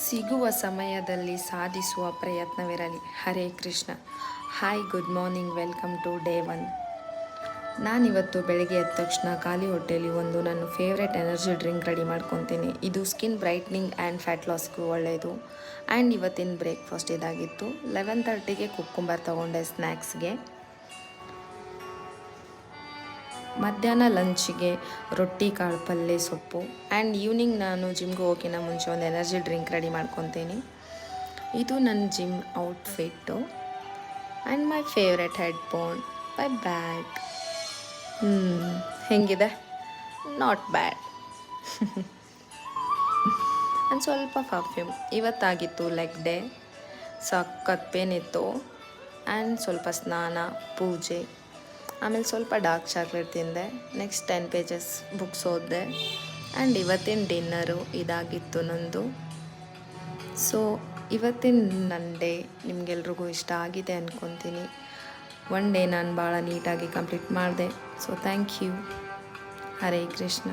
ಸಿಗುವ ಸಮಯದಲ್ಲಿ ಸಾಧಿಸುವ ಪ್ರಯತ್ನವಿರಲಿ. Hare Krishna. Hi, good morning, welcome to day 1. ನಾನಿವತ್ತು ಬೆಳಗ್ಗೆ ಎದ್ದ ತಕ್ಷಣ ಖಾಲಿ ಹೊಟ್ಟೆಯಲ್ಲಿ ಒಂದು ನನ್ನ ಫೇವ್ರೆಟ್ ಎನರ್ಜಿ ಡ್ರಿಂಕ್ ರೆಡಿ ಮಾಡ್ಕೊತೀನಿ. ಇದು ಸ್ಕಿನ್ ಬ್ರೈಟ್ನಿಂಗ್ ಆ್ಯಂಡ್ ಫ್ಯಾಟ್ ಲಾಸ್ಗೂ ಒಳ್ಳೆಯದು. ಆ್ಯಂಡ್ ಇವತ್ತಿನ ಬ್ರೇಕ್ಫಾಸ್ಟ್ ಇದಾಗಿತ್ತು. 11:30ಗೆ ಕುಕ್ಕುಂಬರ್ ತೊಗೊಂಡೆ ಸ್ನ್ಯಾಕ್ಸ್ಗೆ. ಮಧ್ಯಾಹ್ನ ಲಂಚಿಗೆ ರೊಟ್ಟಿ, ಕಾಳು ಪಲ್ಯ, ಸೊಪ್ಪು. ಆ್ಯಂಡ್ ಈವ್ನಿಂಗ್ ನಾನು ಜಿಮ್ಗೆ ಹೋಗೋಕ್ಕಿಂತ ಮುಂಚೆ ಒಂದು ಎನರ್ಜಿ ಡ್ರಿಂಕ್ ರೆಡಿ ಮಾಡ್ಕೊತೀನಿ. ಇದು ನನ್ನ gym outfit and my favourite headphone, my bag. ಹೆಂಗಿದೆ? Not bad. ಆ್ಯಂಡ್ ಸ್ವಲ್ಪ ಪರ್ಫ್ಯೂಮ್. ಇವತ್ತಾಗಿತ್ತು ಲೆಗ್ ಡೇ. ಸಖತ್ ಪೇನ್ ಇತ್ತು. ಆ್ಯಂಡ್ ಸ್ವಲ್ಪ ಸ್ನಾನ, ಪೂಜೆ, ಆಮೇಲೆ ಸ್ವಲ್ಪ ಡಾರ್ಕ್ ಚಾಕ್ಲೇಟ್ ತಿಂದೆ. ನೆಕ್ಸ್ಟ್ 10 pages ಬುಕ್ಸ್ ಓದಿದೆ. ಆ್ಯಂಡ್ ಇವತ್ತಿನ ಡಿನ್ನರು ಇದಾಗಿತ್ತು ನಂದು. ಸೊ ಇವತ್ತಿನ ನನ್ನ ಡೇ ನಿಮಗೆಲ್ರಿಗೂ ಇಷ್ಟ ಆಗಿದೆ ಅಂದ್ಕೊತೀನಿ. ಒನ್ ಡೇ ನಾನು ಭಾಳ ನೀಟಾಗಿ ಕಂಪ್ಲೀಟ್ ಮಾಡಿದೆ. So thank you. Hare Krishna.